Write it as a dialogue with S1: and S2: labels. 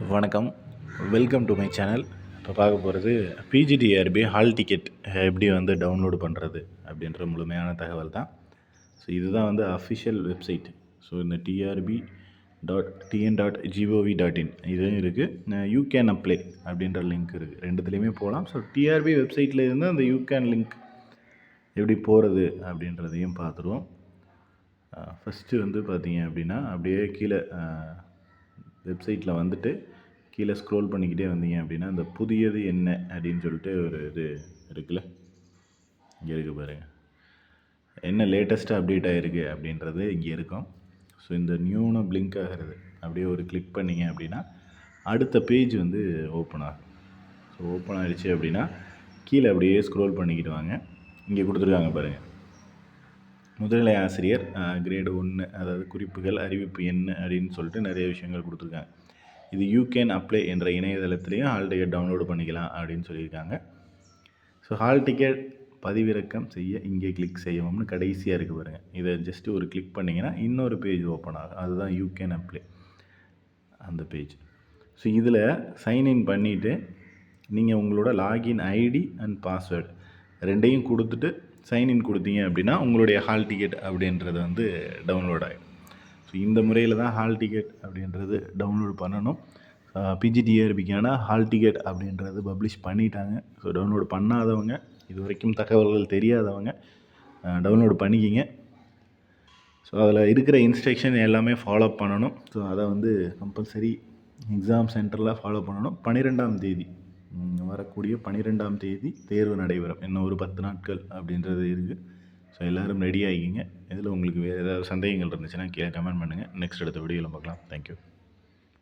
S1: வணக்கம், welcome to my channel. இப்போ பார்க்க போகிறது பிஜிடிஆர்பி ஹால் டிக்கெட் எப்படி வந்து டவுன்லோடு பண்ணுறது அப்படின்ற முழுமையான தகவல் தான். ஸோ இதுதான் வந்து அஃபிஷியல் வெப்சைட். ஸோ இந்த trbin.tn.gov.in இதுவும் இருக்குது. யூ கேன் அப்ளை அப்படின்ற லிங்க் இருக்குது. ரெண்டுத்துலேயுமே போகலாம். ஸோ டிஆர்பி வெப்சைட்டில் இருந்து அந்த யூ கேன் லிங்க் எப்படி போகிறது அப்படின்றதையும் பார்த்துருவோம். ஃபஸ்ட்டு வந்து பார்த்தீங்க அப்படின்னா அப்படியே கீழே வெப்சைட்டில் வந்துட்டு கீழே ஸ்க்ரோல் பண்ணிக்கிட்டே வந்தீங்க அப்படின்னா இந்த புதியது என்ன அப்படின்னு சொல்லிட்டு ஒரு இது இருக்குல்ல, இங்கே இருக்குது பாருங்கள். என்ன லேட்டஸ்ட்டாக அப்டேட் ஆகிருக்கு அப்படின்றது இங்கே இருக்கும். ஸோ இந்த நியூன்னு பிளிங்க் ஆகிறது அப்படியே ஒரு கிளிக் பண்ணிங்க அப்படின்னா அடுத்த பேஜ் வந்து ஓப்பன் ஆகும். ஸோ ஓப்பன் ஆகிடுச்சு அப்படின்னா கீழே அப்படியே ஸ்க்ரோல் பண்ணிக்கிட்டு வாங்க. இங்கே கொடுத்துருக்காங்க பாருங்கள், முதுநிலை ஆசிரியர் கிரேடு 1, அதாவது குறிப்புகள் அறிவிப்பு என்ன அப்படின்னு சொல்லிட்டு நிறைய விஷயங்கள் கொடுத்துருக்காங்க. இது யூ கேன் அப்ளை என்ற இணையதளத்துலேயும் ஹால் டிக்கெட் டவுன்லோடு பண்ணிக்கலாம் அப்படின்னு சொல்லியிருக்காங்க. ஸோ ஹால் டிக்கெட் பதிவிறக்கம் செய்ய இங்கே கிளிக் செய்யணும்னு கடைசியாக இருக்குது பாருங்கள். இதை ஜஸ்ட்டு ஒரு கிளிக் பண்ணிங்கன்னா இன்னொரு பேஜ் ஓப்பன் ஆகும். அதுதான் யூ கேன் அப்ளை அந்த பேஜ். ஸோ இதில் சைன்இன் பண்ணிவிட்டு நீங்கள் உங்களோட லாகின் ஐடி அண்ட் பாஸ்வேர்டு ரெண்டையும் கொடுத்துட்டு சைன்இன் கொடுத்தீங்க அப்படின்னா உங்களுடைய ஹால் டிக்கெட் அப்படின்றது வந்து டவுன்லோட் ஆகிடும். ஸோ இந்த முறையில் தான் ஹால் டிக்கெட் அப்படின்றது டவுன்லோட் பண்ணணும். பிஜிடிஆர்பிக்கான ஹால் டிக்கெட் அப்படின்றது பப்ளிஷ் பண்ணிட்டாங்க. ஸோ டவுன்லோட் பண்ணாதவங்க, இது வரைக்கும் தகவல்கள் தெரியாதவங்க டவுன்லோடு பண்ணிக்கிங்க. ஸோ அதில் இருக்கிற இன்ஸ்ட்ரக்ஷன் எல்லாமே ஃபாலோ பண்ணணும். ஸோ அதை வந்து கம்பல்சரி எக்ஸாம் சென்டரில் ஃபாலோ பண்ணணும். 12ஆம் தேதி வரக்கூடிய 12ஆம் தேதி தேர்வு நடைபெறும். இன்னும் ஒரு 10 நாட்கள் அப்படின்றது இருக்குது. ஸோ எல்லோரும் ரெடி ஆகிக்கிங்க. இதில் உங்களுக்கு வேறு ஏதாவது சந்தேகங்கள் இருந்துச்சுன்னா கீழே கமெண்ட் பண்ணுங்கள். நெக்ஸ்ட் அடுத்த வீடியோவில் பார்க்கலாம். தேங்க்யூ.